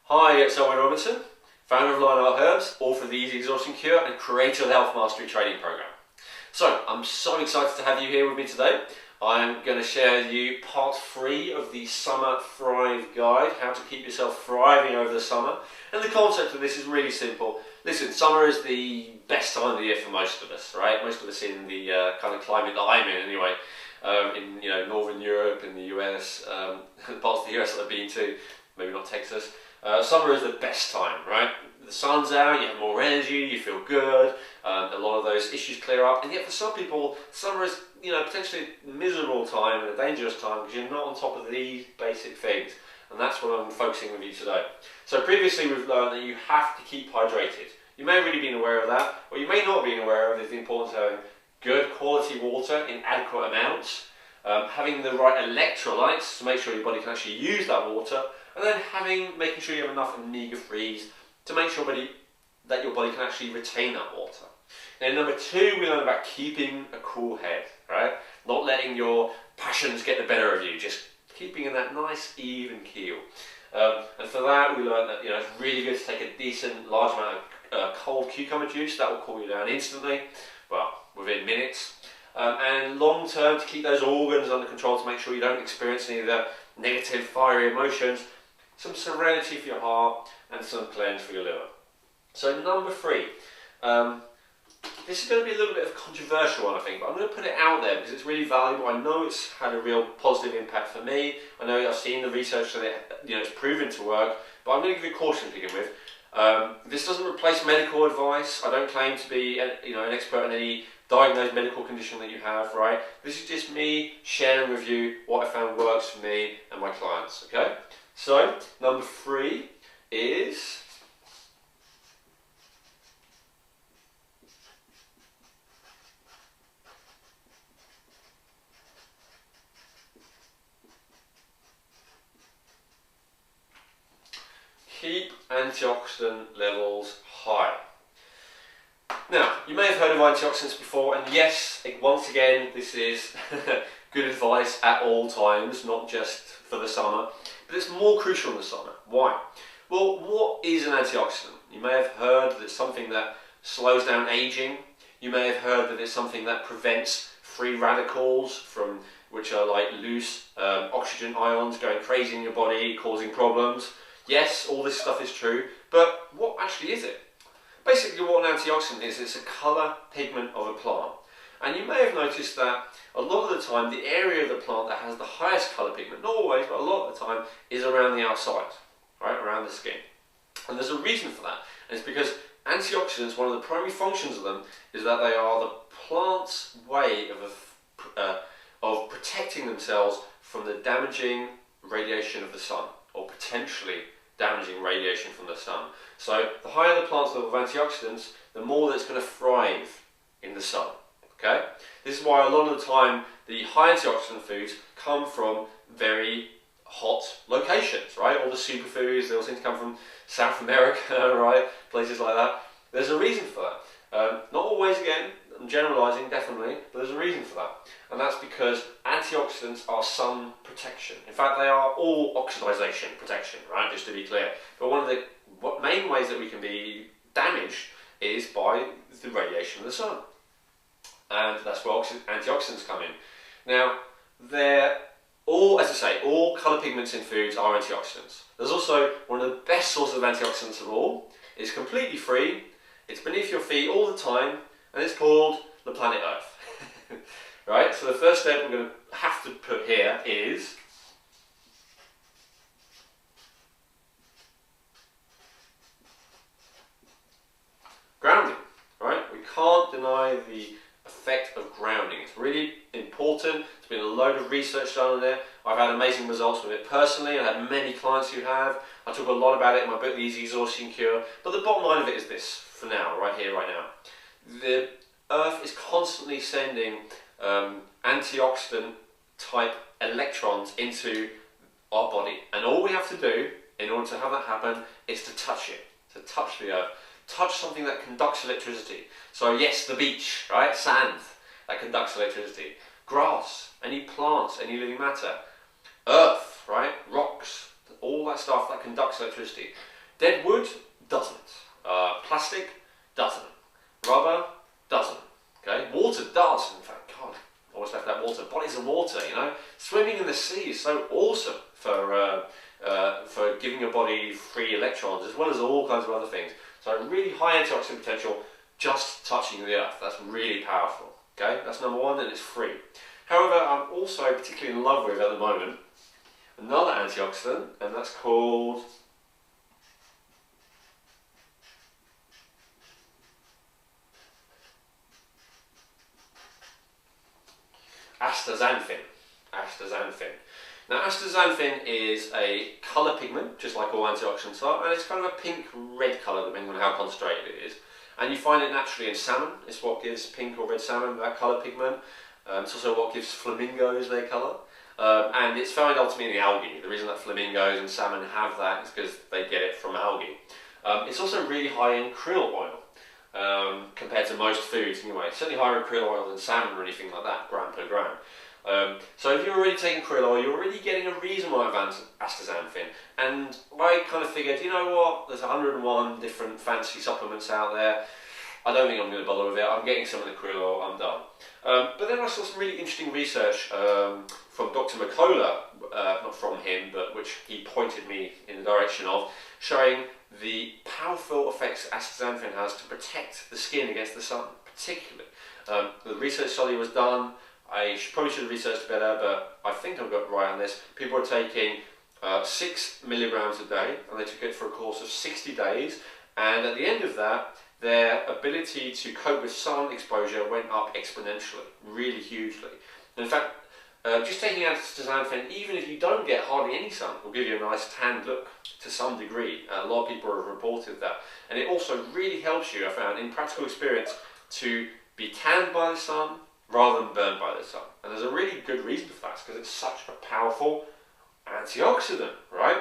Hi, it's Owen Robinson, founder of Lionheart Herbs, author of the Easy Exhaustion Cure and creator of the Health Mastery Training Program. So, I'm so excited to have you here with me today. I'm going to share with you part 3 of the Summer Thrive Guide, how to keep yourself thriving over the summer. And the concept of this is really simple. Listen, summer is the best time of the year for most of us, right? Most of us in the kind of climate that I'm in anyway. In Northern Europe, in the US, parts of the US that I've been to, maybe not Texas. Summer is the best time, right? The sun's out, you have more energy, you feel good, a lot of those issues clear up, and yet for some people, summer is potentially a miserable time and a dangerous time because you're not on top of these basic things, and that's what I'm focusing with you today. So previously we've learned that you have to keep hydrated. You may have already been aware of that, what you may not have been aware of is the importance of having good quality water in adequate amounts, having the right electrolytes to make sure your body can actually use that water, and then making sure you have enough omega-3s to make sure that your body can actually retain that water. And number 2, we learned about keeping a cool head, right? Not letting your passions get the better of you, just keeping in that nice even keel. And for that, we learned that it's really good to take a decent, large amount of cold cucumber juice. That will cool you down instantly, well, within minutes. And long term, to keep those organs under control, to make sure you don't experience any of the negative, fiery emotions, some serenity for your heart, and some cleanse for your liver. So number 3, this is going to be a little bit of a controversial one, I think, but I'm going to put it out there because it's really valuable. I know it's had a real positive impact for me. I know I've seen the research that it's proven to work, but I'm going to give you a caution to begin with. This doesn't replace medical advice. I don't claim to be an expert in any diagnosed medical condition that you have, right? This is just me sharing with you what I found works for me and my clients, okay? So, number 3 is keep antioxidant levels high. Now, you may have heard of antioxidants before, and yes, once again, this is good advice at all times, not just for the summer, but it's more crucial in the summer. Why? Well, what is an antioxidant? You may have heard that it's something that slows down aging. You may have heard that it's something that prevents free radicals, which are like loose oxygen ions going crazy in your body, causing problems. Yes, all this stuff is true, but what actually is it? Basically, what an antioxidant is, it's a colour pigment of a plant. And you may have noticed that a lot of the time, the area of the plant that has the highest colour pigment, not always, but a lot of the time, is around the outside, right, around the skin. And there's a reason for that, and it's because antioxidants, one of the primary functions of them, is that they are the plant's way of protecting themselves from the damaging radiation of the sun, or potentially damaging radiation from the sun. So the higher the plant's level of antioxidants, the more that it's going to thrive in the sun. Okay? This is why a lot of the time the high antioxidant foods come from very hot locations, right? All the superfoods, they all seem to come from South America, right? Places like that. There's a reason for that. Not always, again, I'm generalising definitely, but there's a reason for that. And that's because antioxidants are sun protection. In fact, they are all oxidization protection, right? Just to be clear. But one of the main ways that we can be damaged is by the radiation of the sun. And that's where antioxidants come in. Now, as I say, all colour pigments in foods are antioxidants. There's also one of the best sources of antioxidants of all. It's completely free, it's beneath your feet all the time, and it's called the planet Earth. Right, so the first step we're going to have to put here is grounding. Right, we can't deny the effect of grounding. It's really important. There's been a load of research done on it. I've had amazing results with it personally. I've had many clients who have. I talk a lot about it in my book, The Easy Exhaustion Cure. But the bottom line of it is this, for now, right here, right now. The Earth is constantly sending antioxidant type electrons into our body. And all we have to do in order to have that happen is to touch it, to touch the Earth. Touch something that conducts electricity. So yes, the beach, right? Sand, that conducts electricity. Grass, any plants, any living matter. Earth, right? Rocks, all that stuff that conducts electricity. Dead wood doesn't. Plastic doesn't. Rubber doesn't. Okay, water does. In fact, God, I always left that water. Bodies of water, you know, swimming in the sea is so awesome for giving your body free electrons as well as all kinds of other things. So really high antioxidant potential just touching the earth. That's really powerful. Okay, that's number one, and it's free. However, I'm also particularly in love with at the moment another antioxidant, and that's called astaxanthin. Astaxanthin. Now, astaxanthin is a colour pigment, just like all antioxidants are, and it's kind of a pink-red colour depending on how concentrated it is. And you find it naturally in salmon. It's what gives pink or red salmon that colour pigment. It's also what gives flamingos their colour. And it's found ultimately in algae. The reason that flamingos and salmon have that is because they get it from algae. It's also really high in krill oil compared to most foods anyway. It's certainly higher in krill oil than salmon or anything like that, gram per gram. So if you're already taking krill oil, you're already getting a reasonable amount of astaxanthin. And I kind of figured, you know what, there's 101 different fancy supplements out there. I don't think I'm going to bother with it. I'm getting some of the krill oil, I'm done. But then I saw some really interesting research from Dr. McCullough, not from him, but which he pointed me in the direction of, showing the powerful effects astaxanthin has to protect the skin against the sun, particularly. The research study was done. I probably should have researched better, but I think I've got it right on this. People are taking 6 milligrams a day, and they took it for a course of 60 days, and at the end of that, their ability to cope with sun exposure went up exponentially, really hugely. And in fact, just taking astaxanthin, even if you don't get hardly any sun, will give you a nice tanned look to some degree. A lot of people have reported that. And it also really helps you, I found, in practical experience, to be tanned by the sun rather than burned by the sun. And there's a really good reason for that, because it's such a powerful antioxidant, right?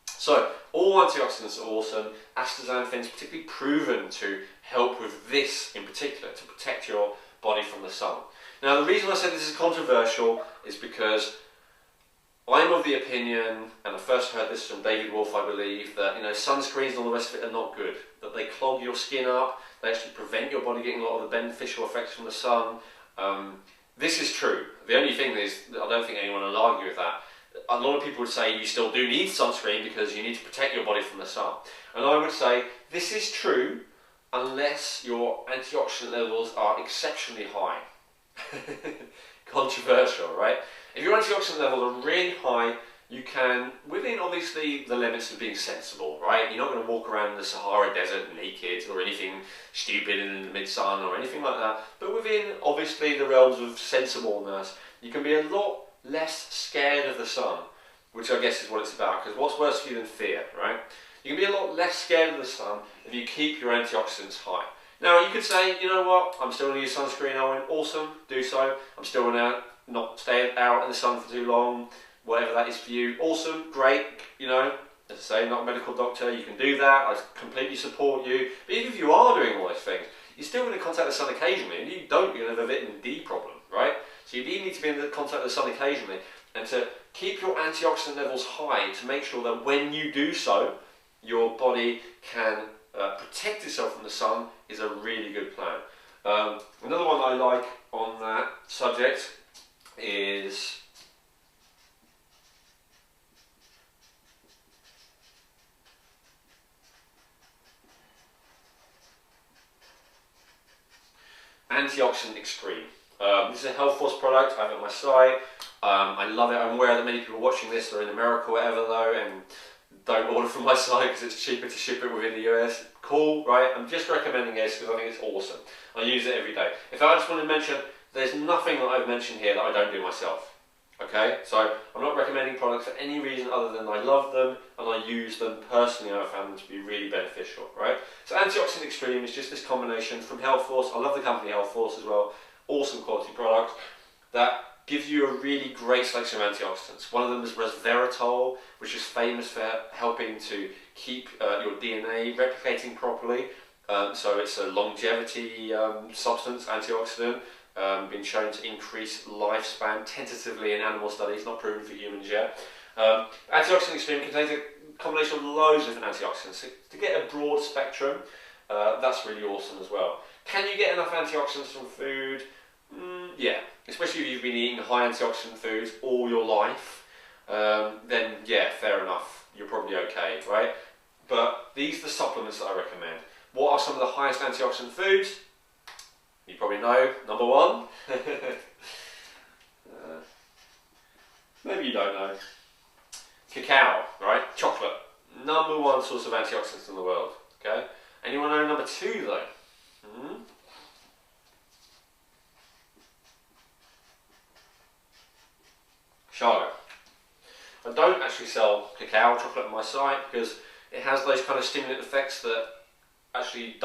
So, all antioxidants are awesome. Astaxanthin is particularly proven to help with this in particular, to protect your body from the sun. Now, the reason I say this is controversial is because I'm of the opinion, and I first heard this from David Wolf, I believe, that sunscreens and all the rest of it are not good. That they clog your skin up, they actually prevent your body getting a lot of the beneficial effects from the sun. This is true. The only thing is, I don't think anyone will argue with that. A lot of people would say you still do need sunscreen because you need to protect your body from the sun. And I would say this is true unless your antioxidant levels are exceptionally high. Controversial, right? If your antioxidant levels are really high, you can, within obviously the limits of being sensible, right? You're not going to walk around the Sahara Desert naked or anything stupid in the mid-sun or anything like that. But within obviously the realms of sensibleness, you can be a lot less scared of the sun, which I guess is what it's about, because what's worse for you than fear, right? You can be a lot less scared of the sun if you keep your antioxidants high. Now, you could say, you know what, I'm still going to use sunscreen, Owen, awesome, do so. I'm still going to not stay out in the sun for too long, whatever that is for you, awesome, great, as I say, not a medical doctor, you can do that, I completely support you. But even if you are doing all those things, you're still going to contact the sun occasionally, and if you don't, you're going to have a vitamin D problem, right? So you do need to be in contact with the sun occasionally, and to keep your antioxidant levels high to make sure that when you do so, your body can protect itself from the sun is a really good plan. Another one I like on that subject is Antioxidant Extreme. This is a Health Force product. I have it on my site. I love it. I'm aware that many people watching this are in America or whatever though, and don't order from my site because it's cheaper to ship it within the US. Cool, right? I'm just recommending this because I think it's awesome. I use it every day. In fact, I just want to mention, there's nothing that I've mentioned here that I don't do myself. Okay, so I'm not recommending products for any reason other than I love them and I use them personally. I've found them to be really beneficial, right? So Antioxidant Extreme is just this combination from Health Force. I love the company Health Force as well. Awesome quality product that gives you a really great selection of antioxidants. One of them is resveratrol, which is famous for helping to keep your DNA replicating properly. So it's a longevity substance, antioxidant. Been shown to increase lifespan tentatively in animal studies, not proven for humans yet. Antioxidant Extreme contains combination of loads of different antioxidants. So to get a broad spectrum, that's really awesome as well. Can you get enough antioxidants from food? Yeah, especially if you've been eating high antioxidant foods all your life, then yeah, fair enough, you're probably okay, right? But these are the supplements that I recommend. What are some of the highest antioxidant foods? You probably know. Number one. Maybe you don't know. Cacao, right? Chocolate. Number one source of antioxidants in the world. Okay. Anyone know number two though? Chaga. I don't actually sell cacao chocolate on my site because it has those kind of stimulant effects that actually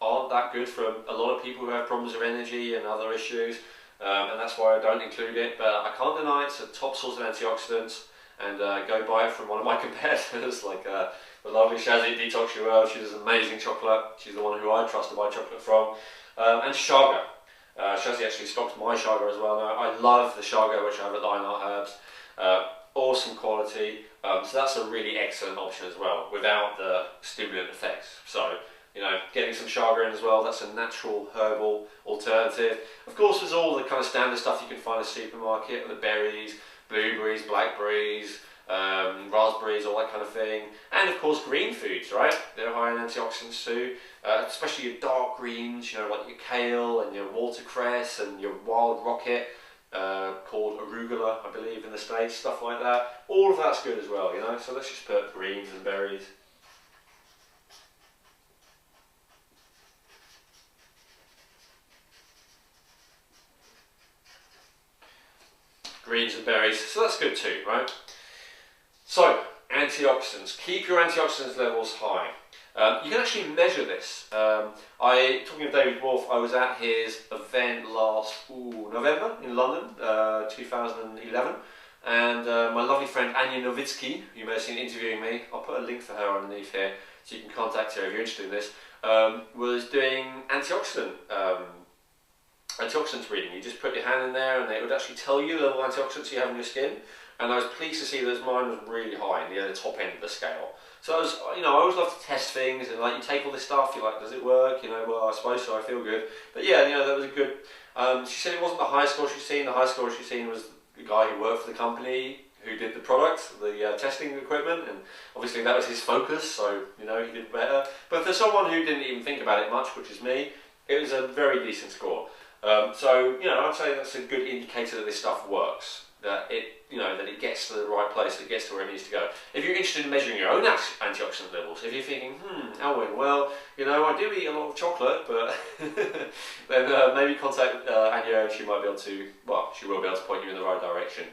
aren't that good for a lot of people who have problems with energy and other issues, and that's why I don't include it. But I can't deny it's a top source of antioxidants, and go buy it from one of my competitors like the lovely Shazzy at Detox Your World. She does amazing chocolate. She's the one who I trust to buy chocolate from. And Chaga. Shazzy actually stocks my Chaga as well now. I love the Chaga which I have at Lionheart Herbs. Awesome quality, so that's a really excellent option as well without the stimulant effects. So, you know, getting some chaga in as well, that's a natural herbal alternative. Of course, there's all the kind of standard stuff you can find in the supermarket, the berries, blueberries, blackberries, raspberries, all that kind of thing. And of course, green foods, right? They're high in antioxidants too, especially your dark greens, you know, like your kale and your watercress and your wild rocket. Called arugula, I believe, in the States, stuff like that. All of that's good as well, you know, so let's just put greens and berries. Greens and berries, so that's good too, right? So, antioxidants. Keep your antioxidants levels high. You can actually measure this. Talking of David Wolf, I was at his event last November in London, 2011, and my lovely friend Anya Novitsky, you may have seen interviewing me, I'll put a link for her underneath here so you can contact her if you're interested in this, was doing antioxidants reading. You just put your hand in there and it would actually tell you the level of antioxidants you have in your skin, and I was pleased to see that mine was really high in the top end of the scale. So I was, you know, I always love to test things, and like you take all this stuff, you're like, does it work? You know, well, I suppose so, I feel good. But yeah, you know, that was a good, she said it wasn't the highest score she'd seen. The highest score she'd seen was the guy who worked for the company who did the product, the testing equipment, and obviously that was his focus, so, you know, he did better. But for someone who didn't even think about it much, which is me, it was a very decent score. So, you know, I'd say that's a good indicator that this stuff works. That it gets to the right place, that it gets to where it needs to go. If you're interested in measuring your own antioxidant levels, if you're thinking, Alwyn, well, you know, I do eat a lot of chocolate, but then maybe contact Anya, and she might be able to, well, she will be able to point you in the right direction.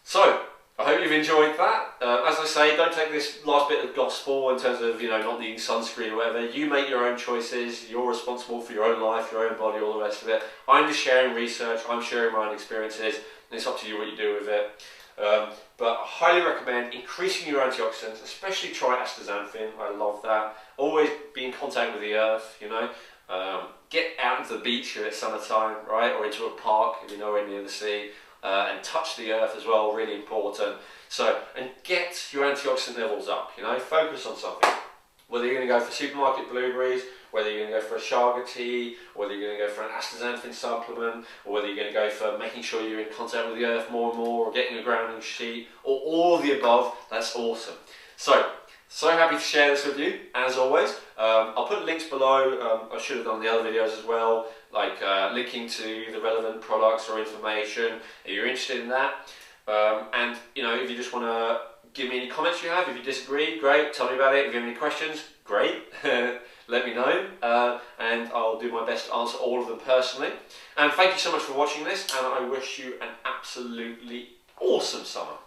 So, I hope you've enjoyed that. As I say, don't take this last bit of gospel in terms of, you know, not needing sunscreen or whatever. You make your own choices. You're responsible for your own life, your own body, all the rest of it. I'm just sharing research. I'm sharing my own experiences. And it's up to you what you do with it. But I highly recommend increasing your antioxidants, especially try astaxanthin. I love that. Always be in contact with the earth, you know. Get out into the beach if it's summertime, right? Or into a park if you're nowhere near the sea. And touch the earth as well, really important. So, and get your antioxidant levels up, you know, focus on something. Whether you're going to go for supermarket blueberries, whether you're going to go for a chaga tea, whether you're going to go for an astaxanthin supplement, or whether you're going to go for making sure you're in contact with the earth more and more, or getting a grounding sheet, or all of the above, that's awesome. So happy to share this with you, as always. I'll put links below. I should have done the other videos as well, like linking to the relevant products or information if you're interested in that. And you know, if you just want to give me any comments you have, if you disagree, great, tell me about it. If you have any questions, great, let me know, and I'll do my best to answer all of them personally. And thank you so much for watching this, and I wish you an absolutely awesome summer.